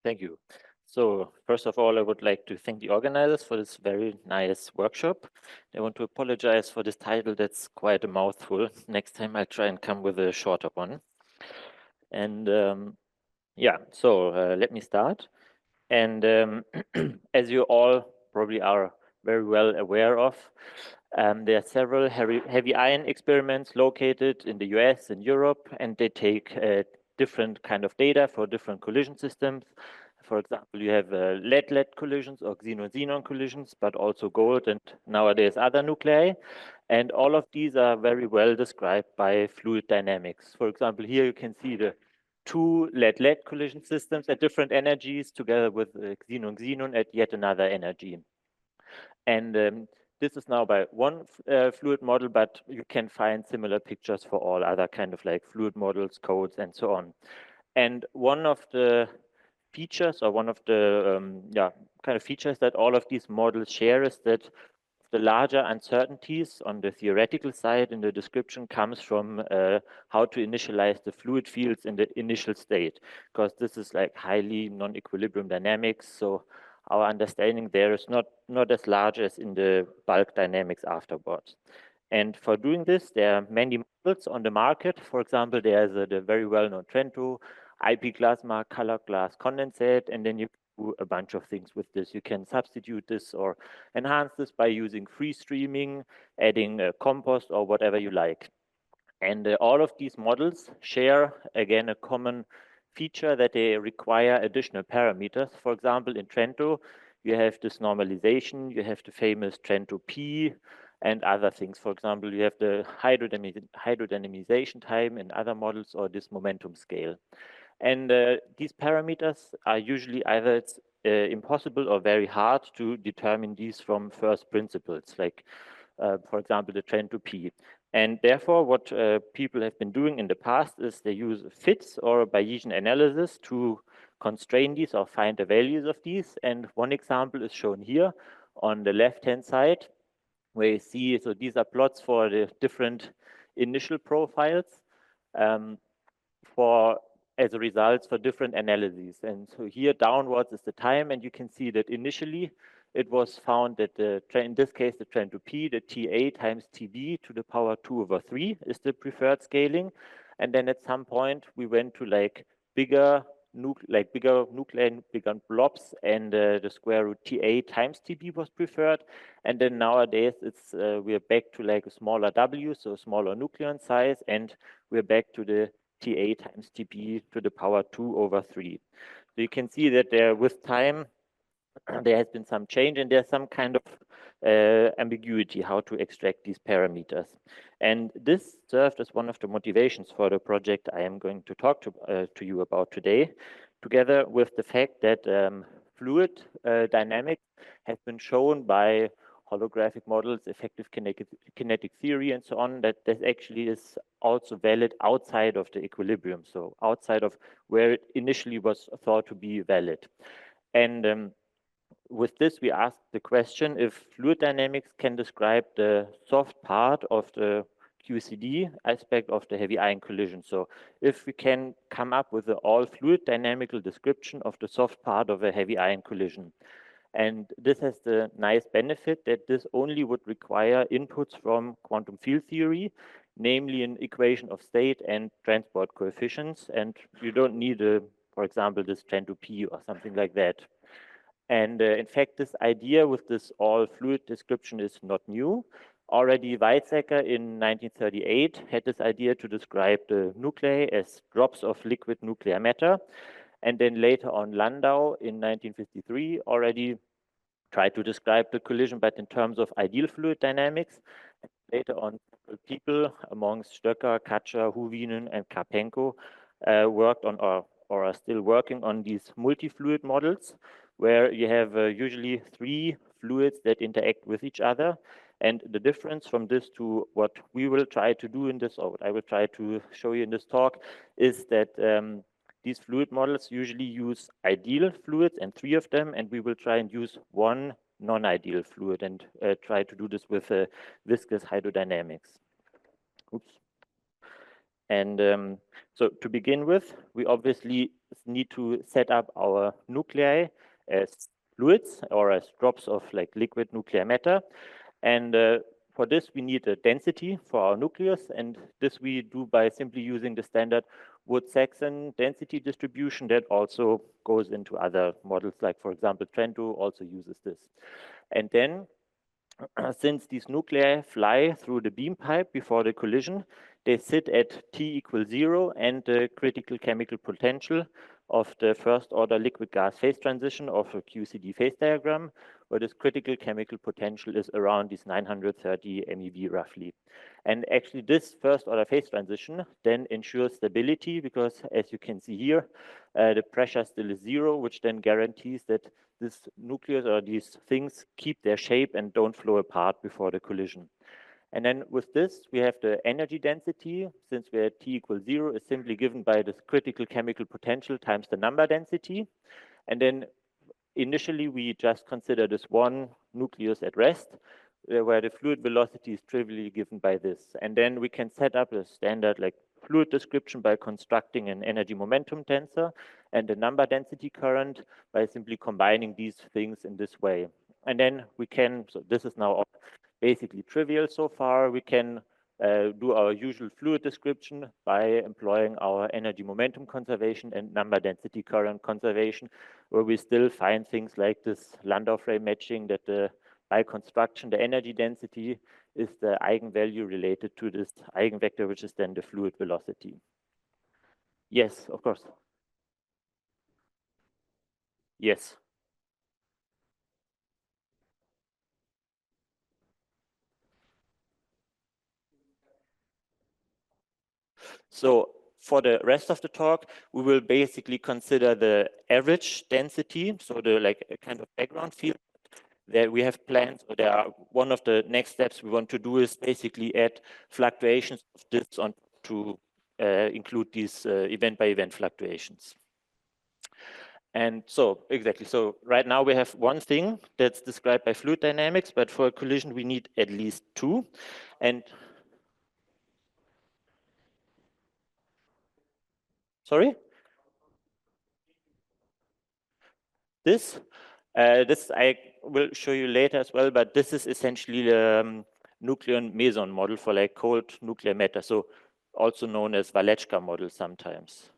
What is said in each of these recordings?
Thank you. So first of all, I would like to thank the organizers for this very nice workshop. I want to apologize for this title. That's quite a mouthful. Next time I'll try and come with a shorter one. And yeah, so let me start. And as you all probably are very well aware of, there are several heavy ion experiments located in the US and Europe, and they take different kind of data for different collision systems. For example, you have lead-lead collisions or xenon-xenon collisions, but also gold and nowadays other nuclei. And all of these are very well described by fluid dynamics. For example, here you can see the two lead-lead collision systems at different energies together with xenon-xenon at yet another energy. And this is now by one fluid model, but you can find similar pictures for all other kind of like fluid models, codes, and so on. And one of the features, or one of the kind of features that all of these models share, is that the larger uncertainties on the theoretical side in the description comes from how to initialize the fluid fields in the initial state, because this is like highly non-equilibrium dynamics. So our understanding there is not as large as in the bulk dynamics afterwards. And for doing this, there are many models on the market. For example, there's the very well-known Trento, IP plasma, color glass condensate, and then you do a bunch of things with this. You can substitute this or enhance this by using free streaming, adding a compost or whatever you like. And all of these models share, again, a common feature that they require additional parameters. For example, in Trento, you have this normalization, you have the famous Trento P, and other things. For example, you have the hydrodynamization time in other models, or this momentum scale. And these parameters are usually either it's impossible or very hard to determine these from first principles, like, for example, the Trento P. And therefore, what people have been doing in the past is they use fits or Bayesian analysis to constrain these or find the values of these. And one example is shown here on the left-hand side, where you see, so these are plots for the different initial profiles for as a result for different analyses. And so here downwards is the time, and you can see that initially it was found that in this case, the Trento P, the TA times TB to the power 2/3 is the preferred scaling. And then at some point we went to like bigger nuclei, bigger blobs, and the square root TA times TB was preferred. And then nowadays it's we're back to like a smaller W, so smaller nucleon size, and we're back to the TA times TB to the power 2/3. So you can see that there, with time, there has been some change, and there's some kind of ambiguity how to extract these parameters. And this served as one of the motivations for the project I am going to talk to you about today, together with the fact that fluid dynamics has been shown by holographic models, effective kinetic theory, and so on, that this actually is also valid outside of the equilibrium, so outside of where it initially was thought to be valid. And with this, we asked the question if fluid dynamics can describe the soft part of the QCD aspect of the heavy ion collision. So if we can come up with an all fluid dynamical description of the soft part of a heavy ion collision. And this has the nice benefit that this only would require inputs from quantum field theory, namely an equation of state and transport coefficients. And you don't need, for example, this Trento P or something like that. And in fact, this idea with this all fluid description is not new. Already Weizsäcker in 1938 had this idea to describe the nuclei as drops of liquid nuclear matter. And then later on, Landau in 1953 already tried to describe the collision, but in terms of ideal fluid dynamics. And later on, people amongst Stöcker, Katscher, Huvinen, and Karpenko worked on or are still working on these multi-fluid models, where you have usually three fluids that interact with each other. And the difference from this to what we will try to do in this, or what I will try to show you in this talk, is that these fluid models usually use ideal fluids, and three of them, and we will try and use one non-ideal fluid and try to do this with viscous hydrodynamics. Oops. And so to begin with, we obviously need to set up our nuclei as fluids or as drops of like liquid nuclear matter. And for this, we need a density for our nucleus. And this we do by simply using the standard Wood-Saxon density distribution that also goes into other models, like, for example, Trento also uses this. And then, since these nuclei fly through the beam pipe before the collision, they sit at T equals 0 and the critical chemical potential of the first order liquid gas phase transition of a QCD phase diagram, where this critical chemical potential is around these 930 MeV roughly. And actually this first order phase transition then ensures stability because, as you can see here, the pressure still is 0, which then guarantees that this nucleus or these things keep their shape and don't flow apart before the collision. And then with this, we have the energy density, since we're at T equals 0, is simply given by this critical chemical potential times the number density. And then initially, we just consider this one nucleus at rest, where the fluid velocity is trivially given by this. And then we can set up a standard like fluid description by constructing an energy momentum tensor and a number density current by simply combining these things in this way. And then we can, so this is now basically trivial so far, we can do our usual fluid description by employing our energy momentum conservation and number density current conservation, where we still find things like this Landau frame matching that by construction, the energy density is the eigenvalue related to this eigenvector, which is then the fluid velocity. Yes, of course. Yes. So for the rest of the talk, we will basically consider the average density, so the like a kind of background field that we have planned. So there are one of the next steps we want to do is basically add fluctuations of this on to include these event by event fluctuations. And so exactly, so right now we have one thing that's described by fluid dynamics, but for a collision we need at least two. And sorry? This I will show you later as well, but this is essentially the nucleon meson model for like cold nuclear matter, so also known as Waleczka model sometimes.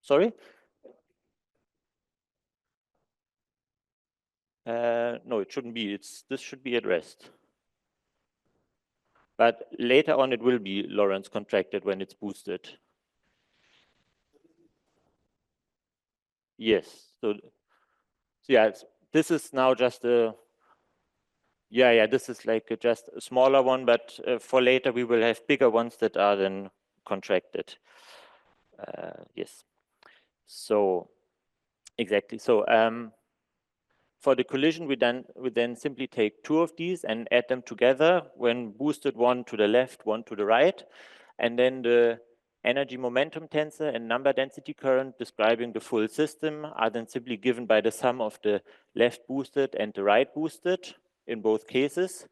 Sorry? No, it shouldn't be. This should be at rest. But later on, it will be Lorentz contracted when it's boosted. Yes. So yeah, this is now just a this is like just a smaller one, but for later we will have bigger ones that are then contracted. Yes. So exactly. So for the collision, we then simply take two of these and add them together when boosted, one to the left, one to the right, and then the energy momentum tensor and number density current describing the full system are then simply given by the sum of the left boosted and the right boosted in both cases.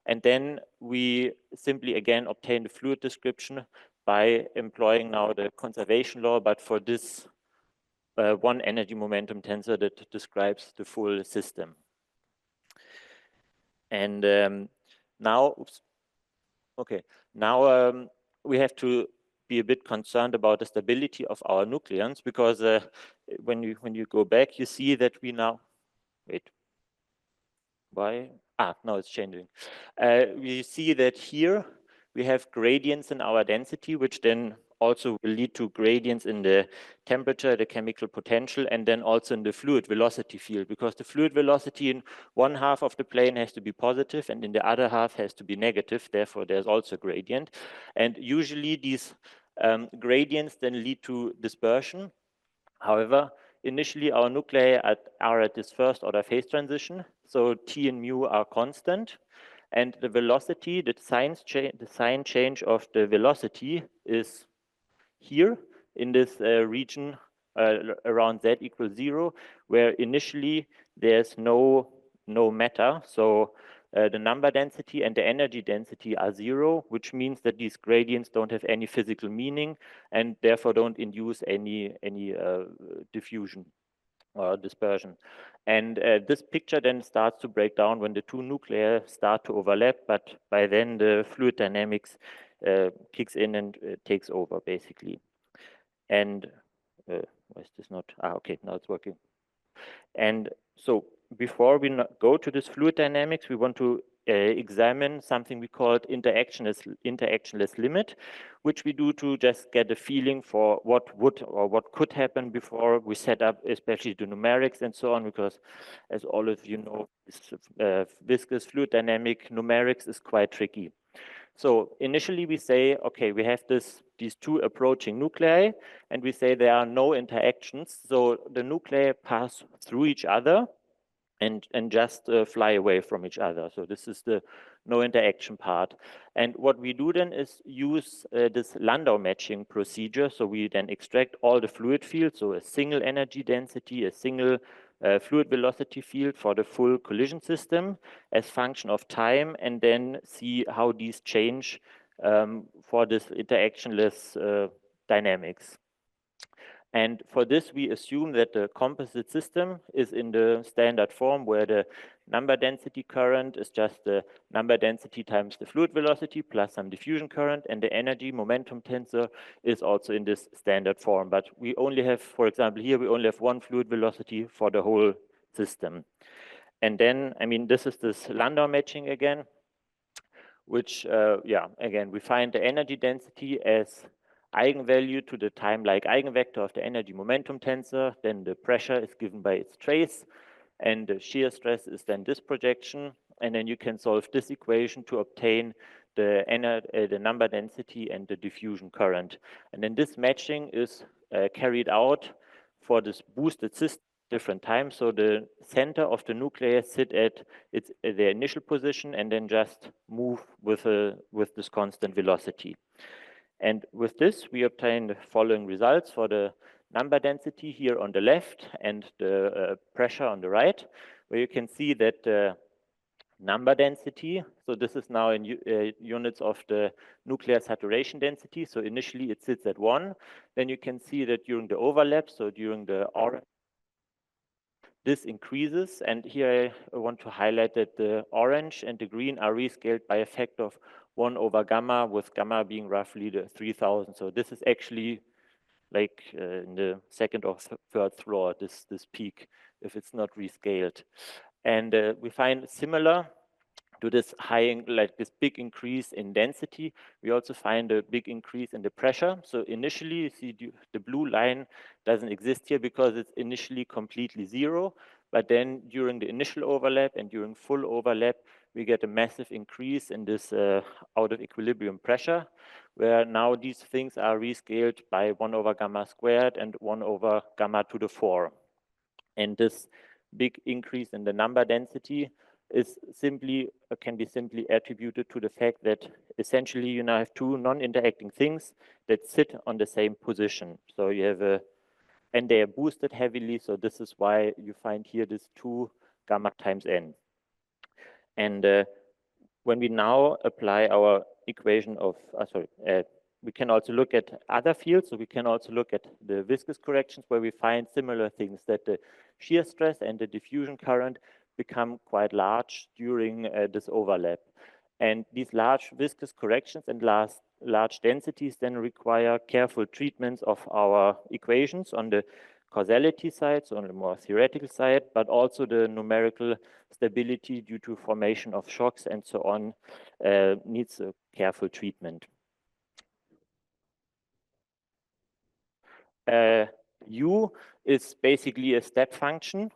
And then we simply again obtain the fluid description by employing now the conservation law, but for this one energy momentum tensor that describes the full system. And now, oops, okay, now we have to be a bit concerned about the stability of our nucleons, because when you go back, you see that we now, wait, why? Now it's changing. We see that here we have gradients in our density, which then also will lead to gradients in the temperature, the chemical potential, and then also in the fluid velocity field, because the fluid velocity in one half of the plane has to be positive and in the other half has to be negative. Therefore, there's also a gradient. And usually these gradients then lead to dispersion. However, initially our nuclei are at this first order phase transition, so T and mu are constant, and the velocity, the sign change of the velocity is here in this region around z equals 0, where initially there's no matter. So the number density and the energy density are zero, which means that these gradients don't have any physical meaning and therefore don't induce any diffusion or dispersion. And this picture then starts to break down when the two nuclei start to overlap, but by then the fluid dynamics kicks in and takes over, basically. And why is this not? Okay, now it's working. And so before we go to this fluid dynamics, we want to examine something we called interactionless limit, which we do to just get a feeling for what would or what could happen before we set up, especially the numerics and so on, because as all of you know, this, viscous fluid dynamic numerics is quite tricky. So initially we say, okay, we have these two approaching nuclei, and we say there are no interactions. So the nuclei pass through each other and just fly away from each other. So this is the no interaction part. And what we do then is use this Landau matching procedure. So we then extract all the fluid fields, so a single energy density, a single fluid velocity field for the full collision system as function of time, and then see how these change for this interactionless dynamics. And for this, we assume that the composite system is in the standard form where the number density current is just the number density times the fluid velocity plus some diffusion current, and the energy momentum tensor is also in this standard form. But we only have, for example, here we only have one fluid velocity for the whole system. And then, I mean, this is this Landau matching again, which, yeah, again, we find the energy density as eigenvalue to the time-like eigenvector of the energy momentum tensor. Then the pressure is given by its trace, and the shear stress is then this projection. And then you can solve this equation to obtain the number density and the diffusion current. And then this matching is carried out for this boosted system different times. So the center of the nucleus sit at their initial position and then just move with this constant velocity. And with this, we obtain the following results for the number density here on the left and the pressure on the right, where you can see that number density, so this is now in units of the nuclear saturation density. So initially it sits at 1. Then you can see that during the overlap, so during the orange, this increases, and here I want to highlight that the orange and the green are rescaled by a factor of 1 over gamma, with gamma being roughly the 3000. So this is actually like in the second or third floor, this peak, if it's not rescaled. And we find similar to this like this big increase in density, we also find a big increase in the pressure. So initially, you see the blue line doesn't exist here because it's initially completely zero. But then during the initial overlap and during full overlap, we get a massive increase in this out of equilibrium pressure, where now these things are rescaled by 1 over gamma squared and 1 over gamma to the 4. And this big increase in the number density is can be simply attributed to the fact that essentially you now have two non-interacting things that sit on the same position. So you have and they are boosted heavily. So this is why you find here this 2 gamma times n. And when we now apply our equation of, we can also look at other fields. So we can also look at the viscous corrections where we find similar things, that the shear stress and the diffusion current become quite large during this overlap. And these large viscous corrections and large densities then require careful treatments of our equations on the causality side, so on the more theoretical side, but also the numerical stability due to formation of shocks and so on needs a careful treatment. U is basically a step function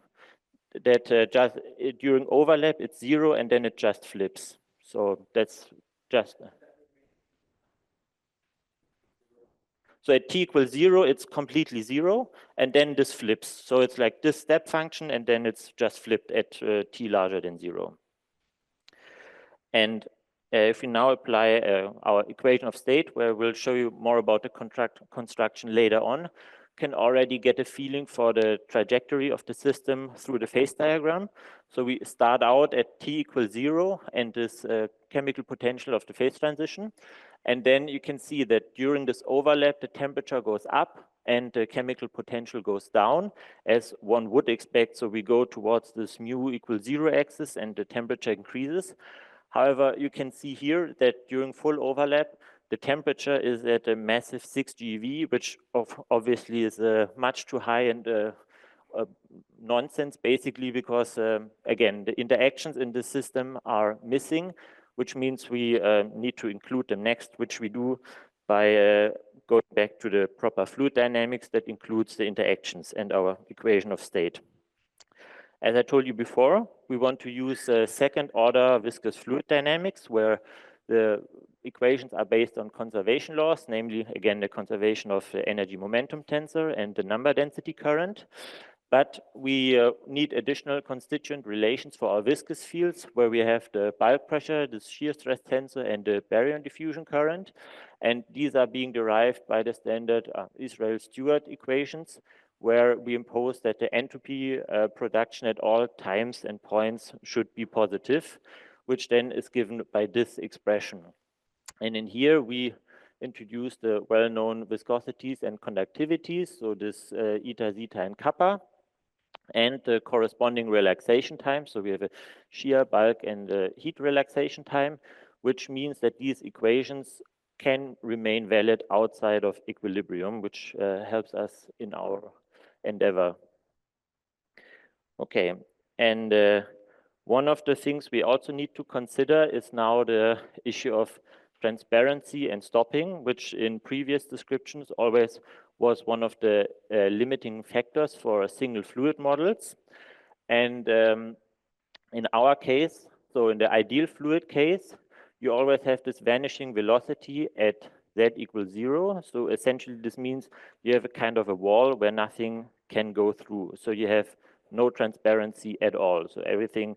that just during overlap it's 0 and then it just flips. So that's just. So at t equals 0, it's completely 0, and then this flips. So it's like this step function, and then it's just flipped at t larger than 0. And if we now apply our equation of state, where we'll show you more about the construction later on, can already get a feeling for the trajectory of the system through the phase diagram. So we start out at t equals 0 and this chemical potential of the phase transition. And then you can see that during this overlap, the temperature goes up and the chemical potential goes down, as one would expect. So we go towards this mu equals 0 axis and the temperature increases. However, you can see here that during full overlap, the temperature is at a massive 6 GeV, which obviously is much too high and nonsense, basically, because again, the interactions in the system are missing, which means we need to include them next, which we do by going back to the proper fluid dynamics that includes the interactions and our equation of state. As I told you before, we want to use second order viscous fluid dynamics, where the equations are based on conservation laws, namely, again, the conservation of the energy momentum tensor and the number density current. But we need additional constituent relations for our viscous fields, where we have the bulk pressure, the shear stress tensor, and the baryon diffusion current. And these are being derived by the standard Israel-Stewart equations, where we impose that the entropy production at all times and points should be positive, which then is given by this expression. And in here, we introduce the well-known viscosities and conductivities, so this eta, zeta, and kappa, and the corresponding relaxation time. So we have a shear, bulk, and heat relaxation time, which means that these equations can remain valid outside of equilibrium, which helps us in our endeavor. Okay, and one of the things we also need to consider is now the issue of transparency and stopping, which in previous descriptions always was one of the limiting factors for single fluid models. And in our case, so in the ideal fluid case, you always have this vanishing velocity at z equals 0. So essentially this means you have a kind of a wall where nothing can go through. So you have no transparency at all. So everything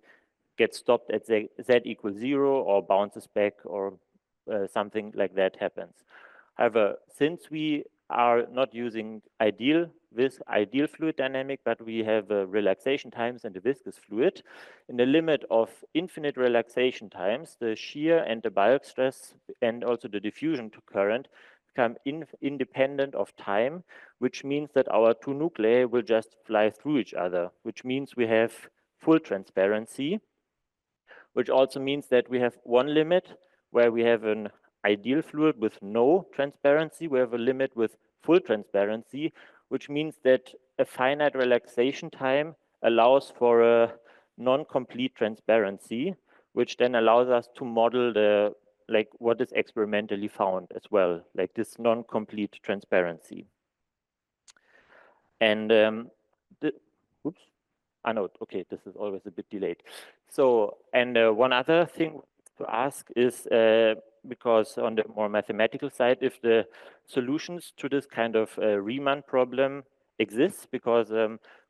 gets stopped at z equals 0 or bounces back, or something like that happens. However, since we are not using ideal fluid dynamic, but we have relaxation times and the viscous fluid, in the limit of infinite relaxation times, the shear and the bulk stress and also the diffusion current become independent of time, which means that our two nuclei will just fly through each other, which means we have full transparency, which also means that we have one limit where we have an ideal fluid with no transparency. We have a limit with full transparency, which means that a finite relaxation time allows for a non-complete transparency, which then allows us to model the what is experimentally found as well, like this non-complete transparency. And oops. I know, okay, this is always a bit delayed. So, and one other thing to ask is, because on the more mathematical side, if the solutions to this kind of Riemann problem exist, because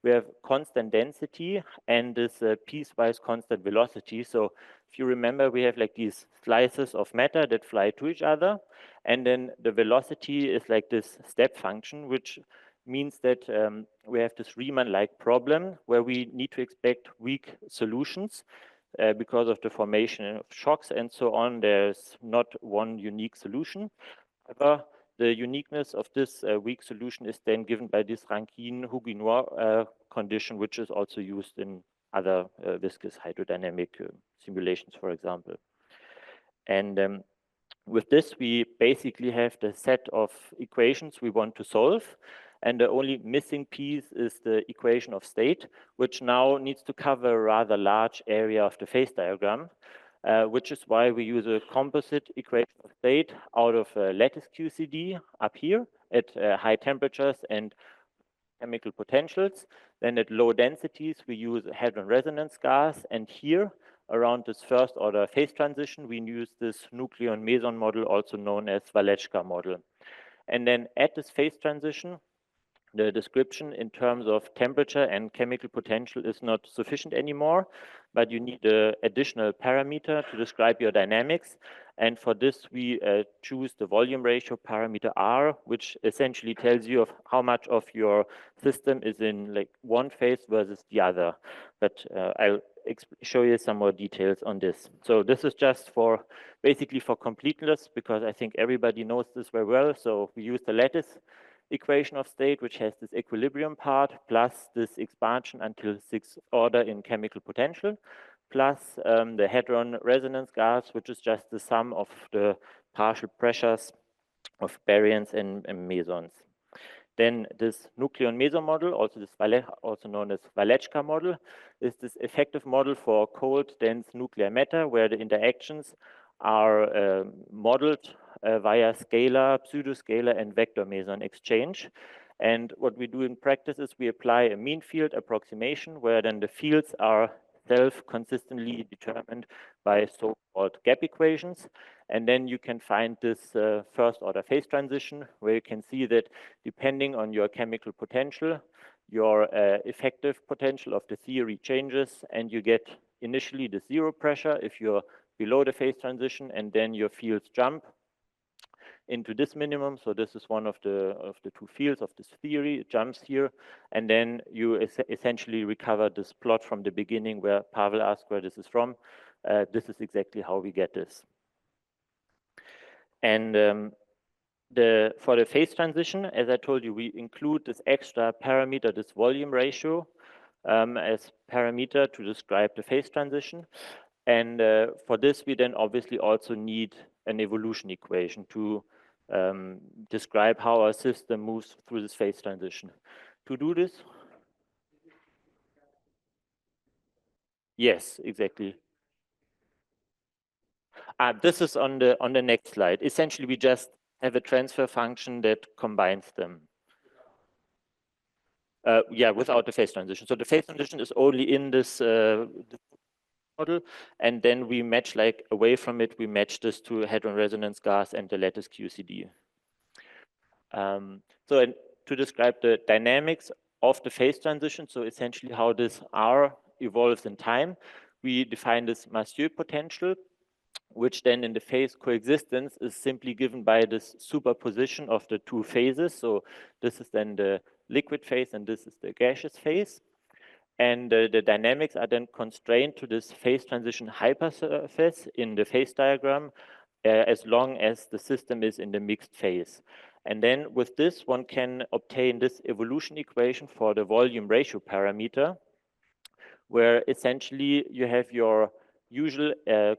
we have constant density and this piecewise constant velocity. So if you remember, we have like these slices of matter that fly to each other, and then the velocity is like this step function, which means that we have this Riemann-like problem where we need to expect weak solutions because of the formation of shocks and so on. There's not one unique solution. However, the uniqueness of this weak solution is then given by this Rankine-Huginois condition, which is also used in other viscous hydrodynamic simulations, for example. And with this, we basically have the set of equations we want to solve. And the only missing piece is the equation of state, which now needs to cover a rather large area of the phase diagram, which is why we use a composite equation of state out of lattice QCD up here at high temperatures and chemical potentials. Then at low densities, we use a hadron resonance gas. And here, around this first order phase transition, we use this nucleon meson model, also known as Waleczka model. And then at this phase transition, the description in terms of temperature and chemical potential is not sufficient anymore, but you need an additional parameter to describe your dynamics. And for this, we choose the volume ratio parameter R, which essentially tells you of how much of your system is in like one phase versus the other. But I'll show you some more details on this. So this is just for basically for completeness, because I think everybody knows this very well. So we use the lattice equation of state, which has this equilibrium part, plus this expansion until sixth order in chemical potential, plus the hadron resonance gas, which is just the sum of the partial pressures of baryons and mesons. Then this nucleon meson model, also known as Waleczka model, is this effective model for cold, dense nuclear matter, where the interactions are modeled via scalar, pseudoscalar, and vector meson exchange. And what we do in practice is we apply a mean field approximation, where then the fields are self-consistently determined by so-called gap equations. And then you can find this first order phase transition, where you can see that depending on your chemical potential, your effective potential of the theory changes, and you get initially the zero pressure if you're below the phase transition, and then your fields jump into this minimum. So this is one of the two fields of this theory. It jumps here, and then you essentially recover this plot from the beginning where Pavel asked where this is from. This is exactly how we get this. And for the phase transition, as I told you, we include this extra parameter, this volume ratio, as parameter to describe the phase transition. And for this, we then obviously also need an evolution equation to describe how our system moves through this phase transition. To do this? Yes, exactly. This is on the next slide. Essentially, we just have a transfer function that combines them. Yeah, without the phase transition. So the phase transition is only in this model, and then we match, like away from it, we match this to hadron resonance gas and the lattice QCD. So to describe the dynamics of the phase transition, so essentially how this R evolves in time, we define this Massieu potential, which then in the phase coexistence is simply given by this superposition of the two phases. So this is then the liquid phase and this is the gaseous phase. And the dynamics are then constrained to this phase transition hypersurface in the phase diagram, as long as the system is in the mixed phase. And then with this, one can obtain this evolution equation for the volume ratio parameter, where essentially you have your usual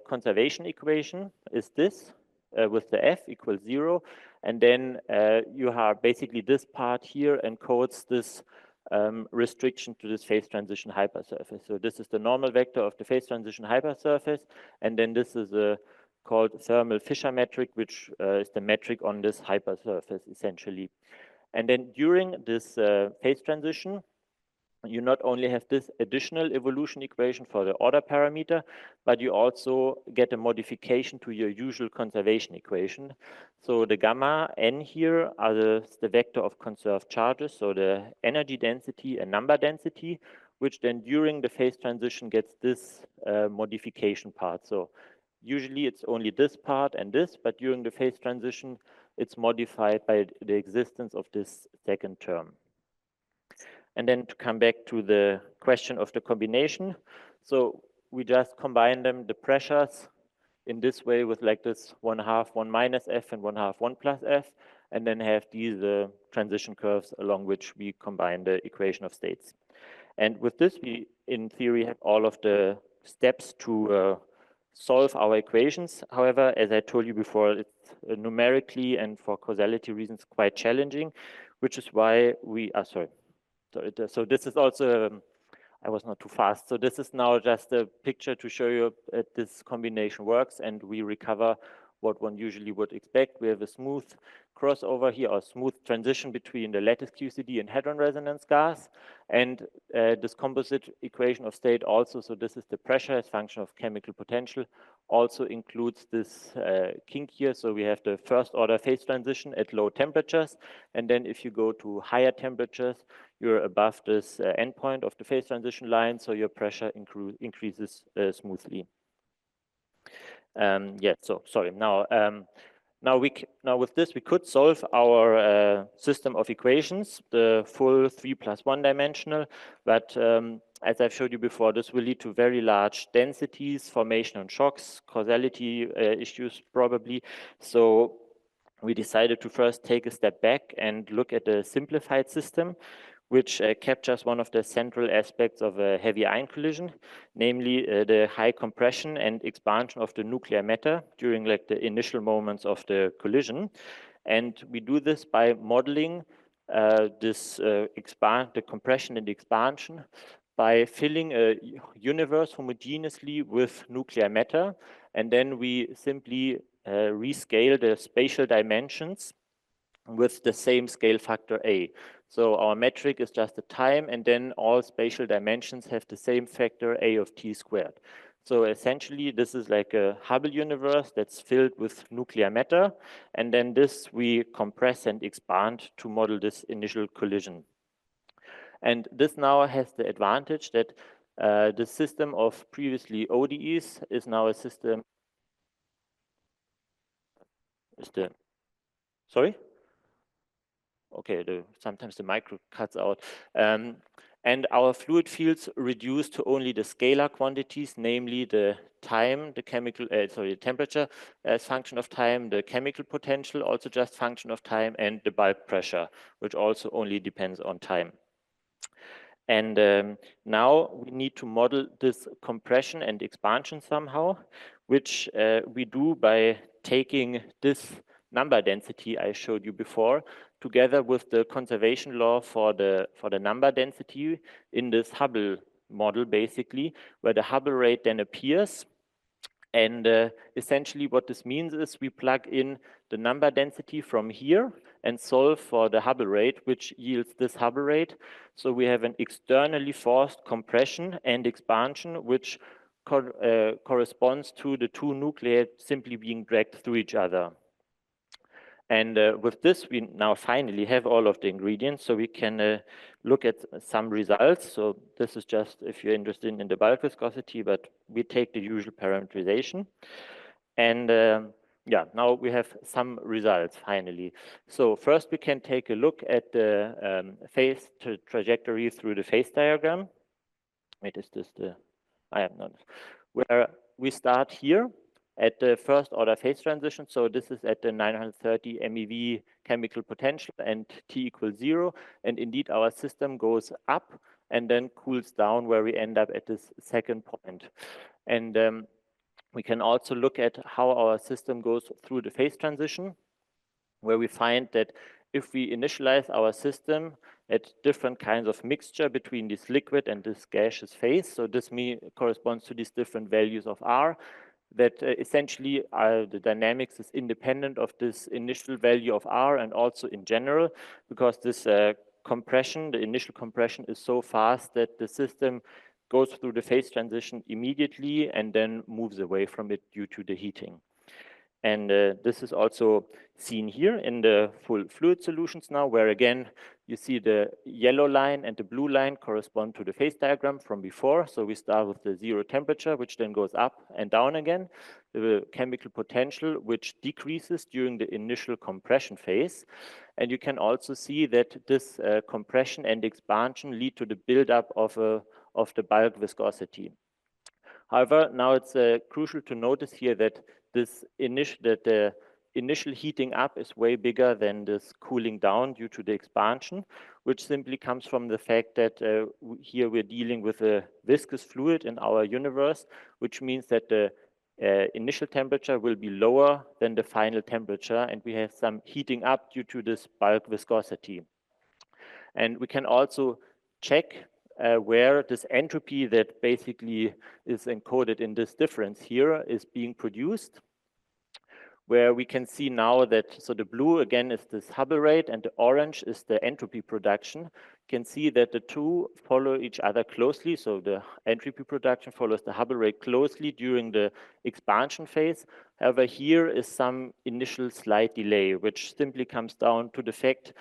conservation equation is this, with the F equals 0. And then you have basically this part here encodes this restriction to this phase transition hypersurface. So this is the normal vector of the phase transition hypersurface. And then this is called thermal Fisher metric, which is the metric on this hypersurface essentially. And then during this phase transition, you not only have this additional evolution equation for the order parameter, but you also get a modification to your usual conservation equation. So the gamma n here are the vector of conserved charges, so the energy density and number density, which then during the phase transition gets this modification part. So usually it's only this part and this, but during the phase transition, it's modified by the existence of this second term. And then to come back to the question of the combination. So we just combine them, the pressures, in this way with like this 1/2, 1 minus F and 1/2, 1 plus F, and then have these transition curves along which we combine the equation of states. And with this, we, in theory, have all of the steps to solve our equations. However, as I told you before, it's numerically and for causality reasons quite challenging, which is why we are, sorry. So this is also, I was not too fast. So this is now just a picture to show you that this combination works and we recover what one usually would expect. We have a smooth crossover here, or smooth transition between the lattice QCD and hadron resonance gas. And this composite equation of state also, so this is the pressure as function of chemical potential, also includes this kink here. So we have the first order phase transition at low temperatures. And then if you go to higher temperatures, you're above this endpoint of the phase transition line, so your pressure increases smoothly. Yeah, so sorry. Now with this we could solve our system of equations, the full 3 plus 1 dimensional, but as I've showed you before, this will lead to very large densities, formation and shocks, causality issues probably. So we decided to first take a step back and look at a simplified system, which captures one of the central aspects of a heavy ion collision, namely the high compression and expansion of the nuclear matter during like the initial moments of the collision. And we do this by modeling the compression and expansion by filling a universe homogeneously with nuclear matter. And then we simply rescale the spatial dimensions with the same scale factor A. So our metric is just the time, and then all spatial dimensions have the same factor A of t squared. So essentially, this is like a Hubble universe that's filled with nuclear matter, and then this we compress and expand to model this initial collision. And this now has the advantage that the system of previously ODEs is now a system. Sorry? Okay, sometimes the micro cuts out. And our fluid fields reduce to only the scalar quantities, namely the time, the temperature as function of time, the chemical potential also just function of time, and the bulk pressure, which also only depends on time. And now we need to model this compression and expansion somehow, which we do by taking this number density I showed you before, together with the conservation law for the number density in this Hubble model, basically, where the Hubble rate then appears. And essentially what this means is we plug in the number density from here and solve for the Hubble rate, which yields this Hubble rate. So we have an externally forced compression and expansion, which corresponds to the two nuclei simply being dragged through each other. And with this, we now finally have all of the ingredients, so we can look at some results. So this is just if you're interested in the bulk viscosity, but we take the usual parameterization. And yeah, now we have some results finally. So first we can take a look at the phase trajectory through the phase diagram. Wait, is this the, I am not, where we start here at the first order phase transition. So this is at the 930 MeV chemical potential and T equals 0. And indeed our system goes up and then cools down where we end up at this second point. And we can also look at how our system goes through the phase transition, where we find that if we initialize our system at different kinds of mixture between this liquid and this gaseous phase, so this corresponds to these different values of R, that essentially the dynamics is independent of this initial value of R and also in general, because this compression, the initial compression is so fast that the system goes through the phase transition immediately and then moves away from it due to the heating. And this is also seen here in the full fluid solutions now, where again, you see the yellow line and the blue line correspond to the phase diagram from before. So we start with the 0 temperature, which then goes up and down again. The chemical potential, which decreases during the initial compression phase. And you can also see that this compression and expansion lead to the buildup of the bulk viscosity. However, now it's crucial to notice here that the initial heating up is way bigger than this cooling down due to the expansion, which simply comes from the fact that here we're dealing with a viscous fluid in our universe, which means that the initial temperature will be lower than the final temperature, and we have some heating up due to this bulk viscosity. And we can also check where this entropy that basically is encoded in this difference here is being produced, where we can see now that, so the blue again is this Hubble rate and the orange is the entropy production. You can see that the two follow each other closely. So the entropy production follows the Hubble rate closely during the expansion phase. However, here is some initial slight delay, which simply comes down to the fact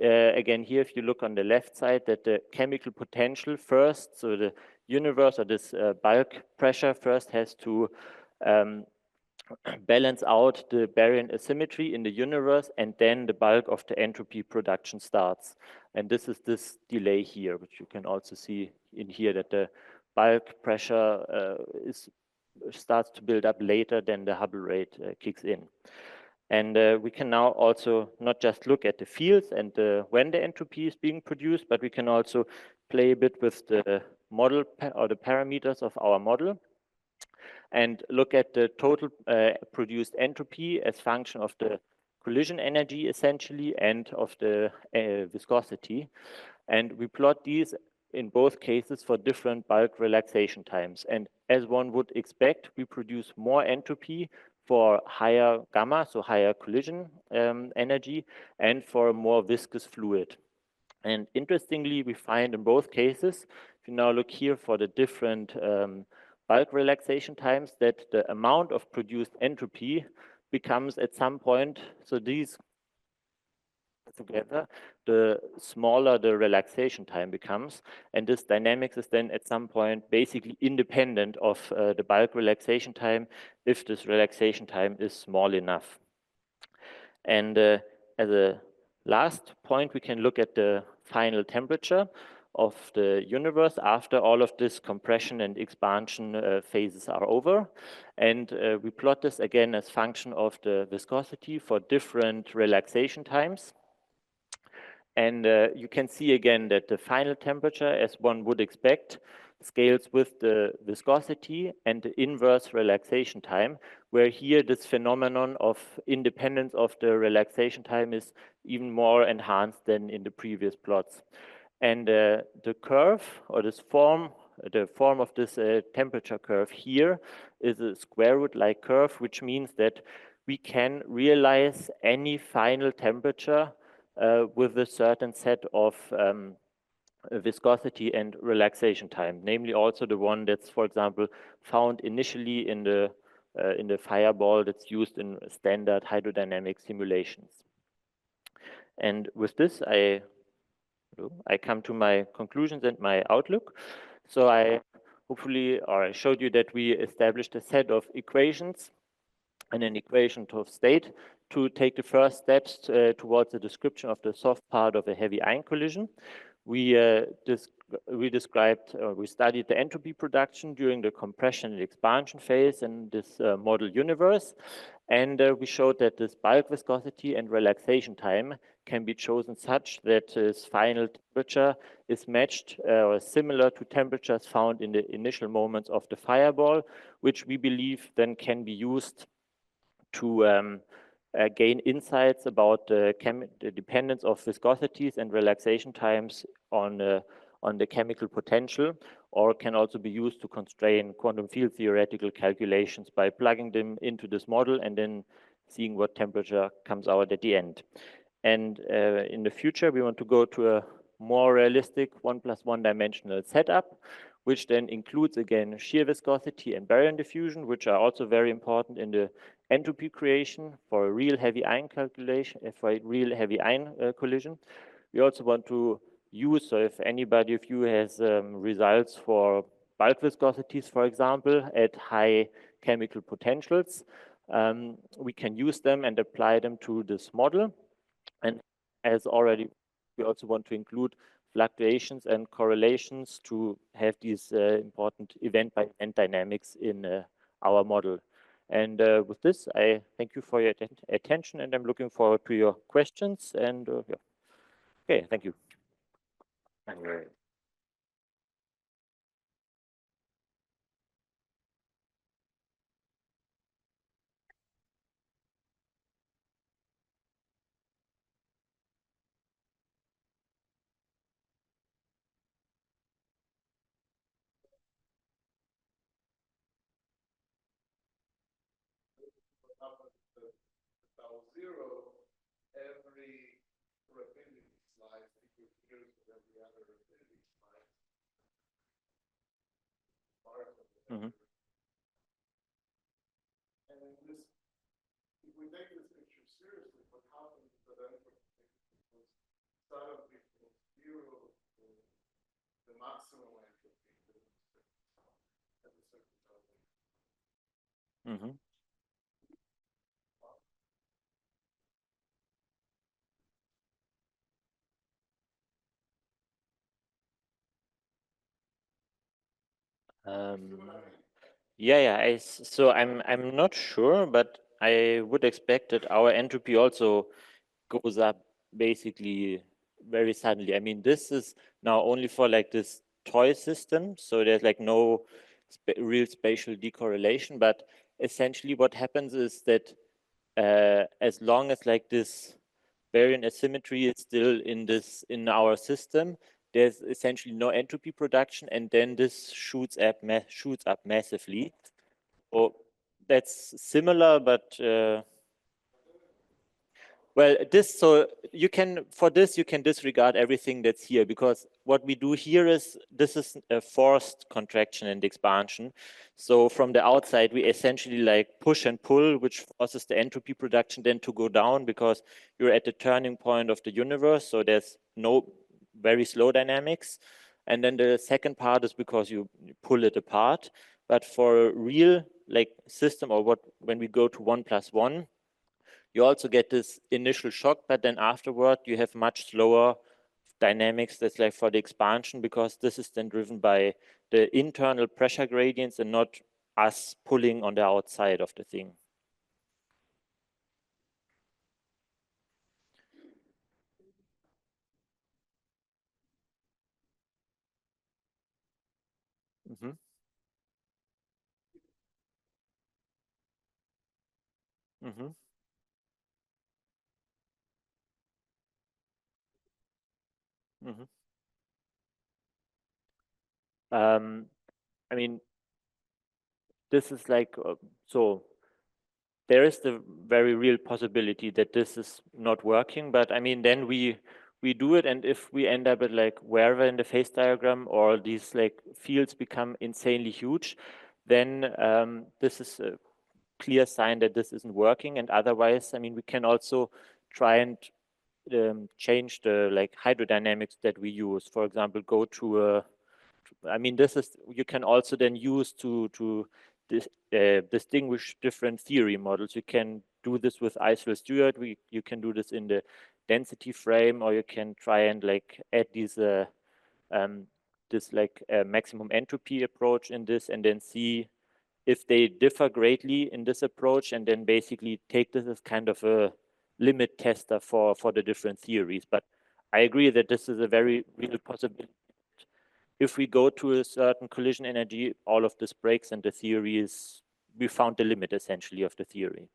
again, here, if you look on the left side, that the chemical potential first, so the universe or this bulk pressure first has to balance out the baryon asymmetry in the universe, and then the bulk of the entropy production starts. And this is this delay here, which you can also see in here, that the bulk pressure starts to build up later than the Hubble rate kicks in. And we can now also not just look at the fields and when the entropy is being produced, but we can also play a bit with the model or the parameters of our model and look at the total produced entropy as function of the collision energy essentially and of the viscosity. And we plot these in both cases for different bulk relaxation times. And as one would expect, we produce more entropy for higher gamma, so higher collision energy, and for a more viscous fluid. And interestingly, we find in both cases, if you now look here for the different bulk relaxation times, that the amount of produced entropy becomes at some point, so these together, the smaller the relaxation time becomes. And this dynamics is then at some point basically independent of the bulk relaxation time if this relaxation time is small enough. And as a last point, we can look at the final temperature of the universe after all of this compression and expansion phases are over. And we plot this again as function of the viscosity for different relaxation times. And you can see again that the final temperature, as one would expect, scales with the viscosity and the inverse relaxation time, where here this phenomenon of independence of the relaxation time is even more enhanced than in the previous plots. And the curve, or this form, the form of this temperature curve here is a square root-like curve, which means that we can realize any final temperature with a certain set of viscosity and relaxation time, namely also the one that's, for example, found initially in the fireball that's used in standard hydrodynamic simulations. And with this, I come to my conclusions and my outlook. So I showed you that we established a set of equations and an equation of state to take the first steps towards the description of the soft part of a heavy ion collision. We studied the entropy production during the compression and expansion phase in this model universe. And we showed that this bulk viscosity and relaxation time can be chosen such that its final temperature is matched or similar to temperatures found in the initial moments of the fireball, which we believe then can be used to gain insights about the dependence of viscosities and relaxation times on the chemical potential, or can also be used to constrain quantum field theoretical calculations by plugging them into this model and then seeing what temperature comes out at the end. And in the future, we want to go to a more realistic 1+1 dimensional setup, which then includes again shear viscosity and baryon diffusion, which are also very important in the entropy creation for a real heavy ion calculation, for a real heavy ion collision. We also want to use, so if anybody of you has results for bulk viscosities, for example, at high chemical potentials, we can use them and apply them to this model. And as already, we also want to include fluctuations and correlations to have these important event-by-event dynamics in our model. And with this, I thank you for your attention, and I'm looking forward to your questions. And yeah. Okay, thank you. Mm-hmm. If we take this picture seriously, what happens is that suddenly from zero to the maximum entropy at a certain time. Mm-hmm. Um, yeah. So I'm not sure, but I would expect that our entropy also goes up basically very suddenly. I mean, this is now only for like this toy system, so there's like no real spatial decorrelation. But essentially, what happens is that as long as like this baryon asymmetry is still in our system, there's essentially no entropy production, and then this shoots up massively. So that's similar, but well, so you can, for this, you can disregard everything that's here, because what we do here is, this is a forced contraction and expansion. So from the outside, we essentially like push and pull, which forces the entropy production then to go down, because you're at the turning point of the universe. So there's no very slow dynamics. And then the second part is because you pull it apart. But for a real like system, or what, when we go to 1+1, you also get this initial shock, but then afterward you have much slower dynamics. That's like for the expansion, because this is then driven by the internal pressure gradients and not us pulling on the outside of the thing. Mm-hmm. Mm-hmm. Mm-hmm. Um, I mean, this is like, so there is the very real possibility that this is not working, but I mean, then we do it, and if we end up at like wherever in the phase diagram, or these like fields become insanely huge, then this is a clear sign that this isn't working. And otherwise, I mean, we can also try and change the like hydrodynamics that we use. For example, go to a, I mean, this is, you can also then use to dis, distinguish different theory models. You can do this with Eisler-Stewart. You can do this in the density frame, or you can try and like add these um, this like maximum entropy approach in this, and then see if they differ greatly in this approach, and then basically take this as kind of a limit tester for the different theories. But I agree that this is a very real possibility. If we go to a certain collision energy, all of this breaks, and the theory is, we found the limit essentially of the theory.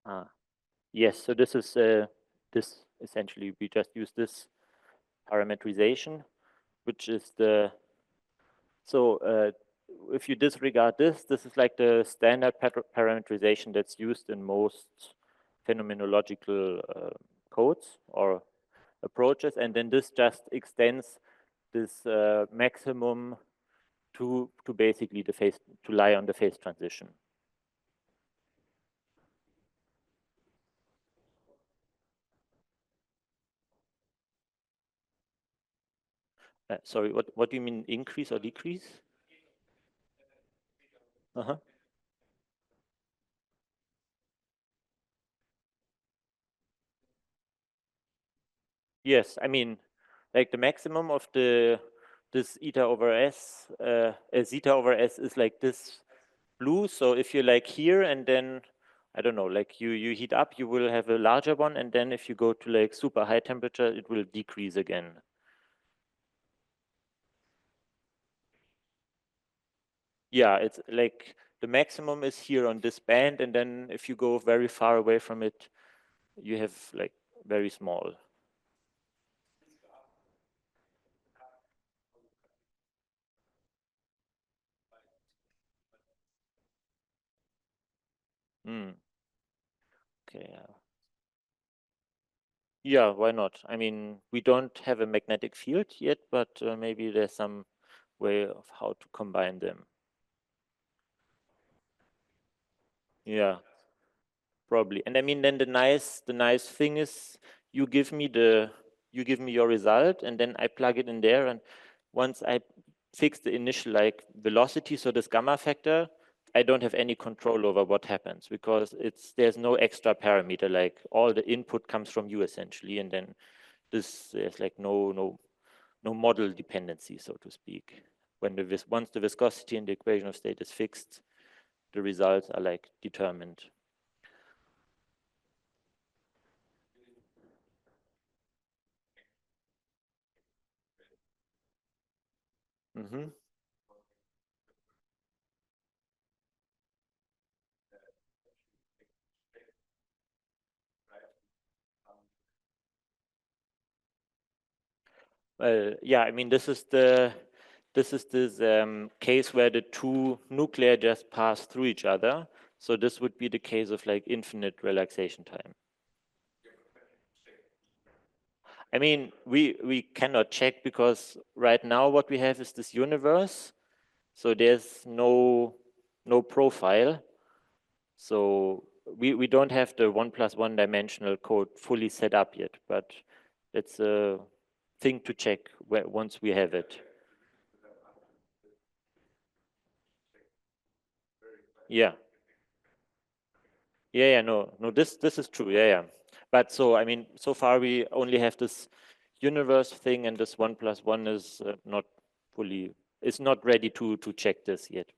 Ah, yes. So this is this essentially, we just use this parametrization, which is the, so if you disregard this, this is like the standard parameterization that's used in most phenomenological codes or approaches, and then this just extends this maximum to basically the phase, to lie on the phase transition. Sorry, what do you mean, increase or decrease? Uh-huh. Yes, I mean, like the maximum of the, this eta over s, zeta over s is like this blue. So if you're like here, and then I don't know, like you heat up, you will have a larger one, and then if you go to like super high temperature, it will decrease again. Yeah, it's like the maximum is here on this band, and then if you go very far away from it, you have like very small. Mm, okay, yeah. Yeah, why not? I mean, we don't have a magnetic field yet, but maybe there's some way of how to combine them. Yeah, probably. And I mean, then the nice thing is, you give me the, you give me your result, and then I plug it in there, and once I fix the initial like velocity, so this gamma factor, I don't have any control over what happens because there's no extra parameter, like all the input comes from you essentially, and then there's like no model dependency, so to speak. Once the viscosity in the equation of state is fixed, the results are like determined. Mm-hmm. Well, yeah, I mean, this is this case where the two nuclei just pass through each other. So this would be the case of like infinite relaxation time. I mean, we cannot check because right now what we have is this universe. So there's no profile. So we don't have the 1+1 dimensional code fully set up yet, but it's a thing to check once we have it. Yeah. Yeah, no, this is true. Yeah. But so, I mean, so far we only have this universe thing, and this 1+1 is not fully, it's not ready to check this yet.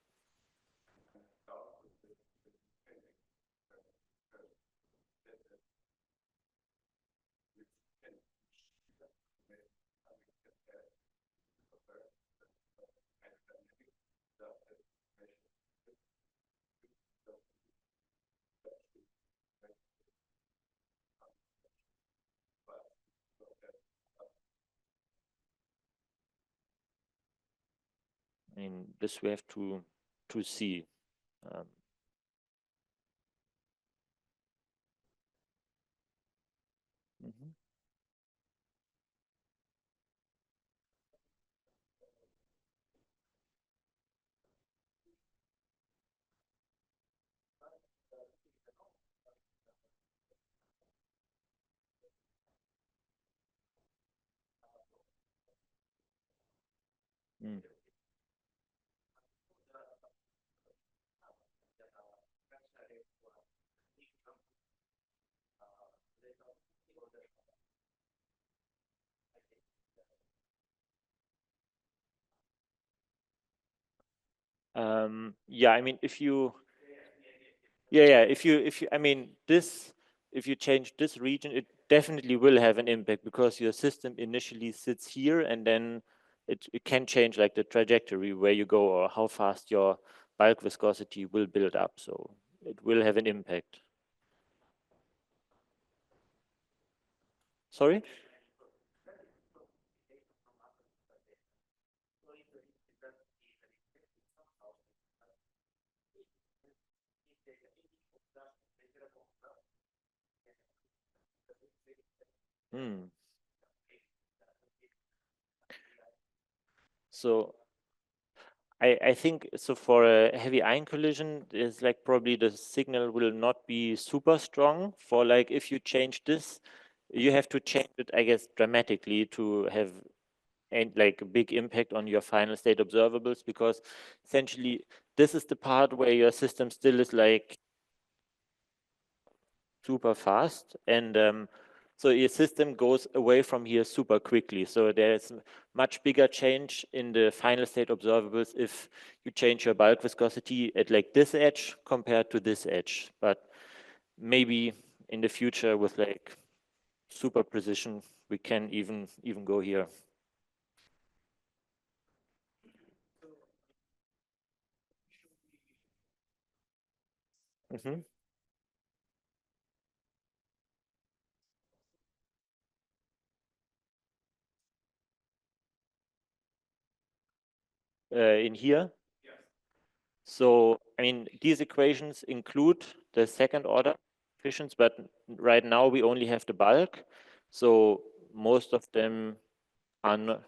I mean, this we have to see. Um, mhm. Mm. Yeah, I mean, I mean, if you change this region, it definitely will have an impact because your system initially sits here, and then it can change like the trajectory where you go or how fast your bulk viscosity will build up. So it will have an impact. Sorry? Hmm. So I think so for a heavy ion collision, is like probably the signal will not be super strong. For like if you change this, you have to change it, I guess, dramatically to have and like a big impact on your final state observables, because essentially this is the part where your system still is like super fast, and so your system goes away from here super quickly. So there's much bigger change in the final state observables if you change your bulk viscosity at like this edge compared to this edge. But maybe in the future with like super precision, we can even go here. Mhm. In here. So, I mean, these equations include the second order coefficients, but right now we only have the bulk. So most of them are not,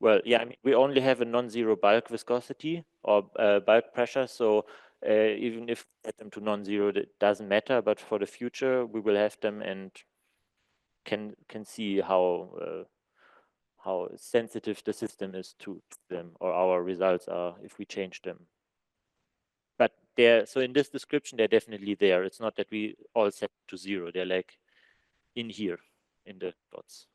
well, yeah, I mean, we only have a non-zero bulk viscosity or bulk pressure. So even if we set them to non-zero, that doesn't matter. But for the future, we will have them and can see how sensitive the system is to them, or our results are if we change them. But so in this description, they're definitely there. It's not that we all set to 0. They're like in here, in the dots.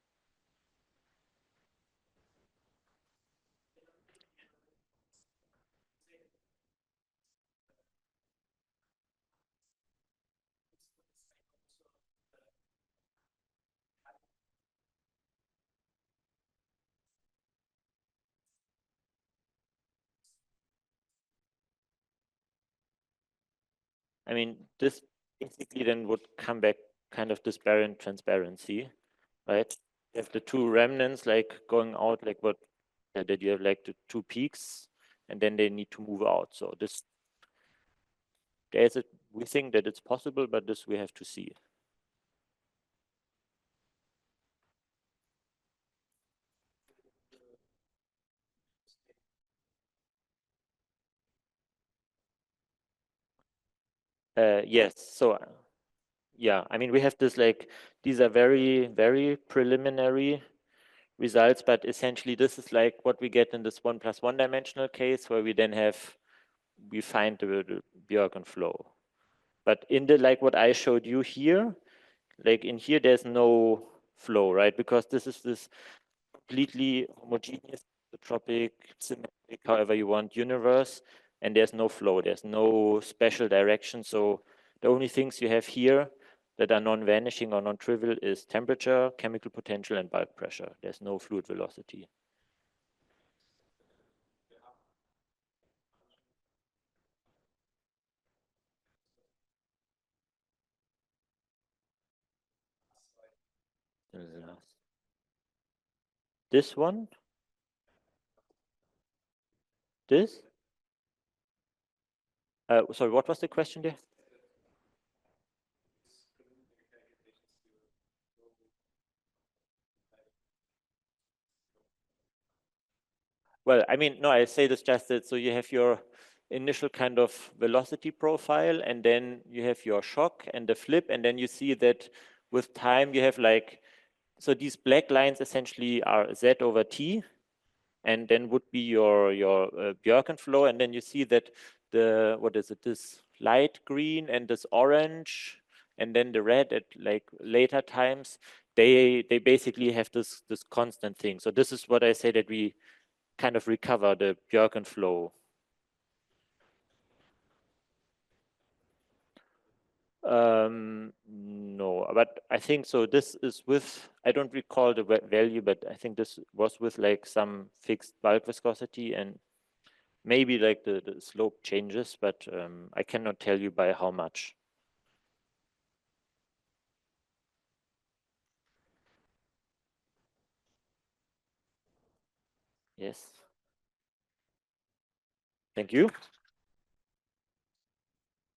I mean, this basically then would come back kind of this barren transparency, right? You have the two remnants like going out, like what that you have like the two peaks, and then they need to move out. So this we think that it's possible, but this we have to see. Yes. So yeah, I mean, we have this like, these are very, very preliminary results, but essentially this is like what we get in this 1+1 dimensional case, where we find the Bjorken flow. But in the, like what I showed you here, like in here, there's no flow, right? Because this is this completely homogeneous, isotropic, symmetric, however you want, universe, and there's no flow, there's no special direction. So the only things you have here that are non-vanishing or non-trivial is temperature, chemical potential, and bulk pressure. There's no fluid velocity. This one, this. Sorry, what was the question there? Well, I mean, no, I say this just that, so you have your initial kind of velocity profile, and then you have your shock and the flip, and then you see that with time you have like, so these black lines essentially are z over t, and then would be your Bjorken flow, and then you see that the, what is it, this light green and this orange, and then the red at like later times, they basically have this constant thing. So this is what I say, that we kind of recover the Bjorken flow. No, but I think so. This is with, I don't recall the value, but I think this was with like some fixed bulk viscosity, and maybe like the slope changes, but I cannot tell you by how much. Yes. Thank you.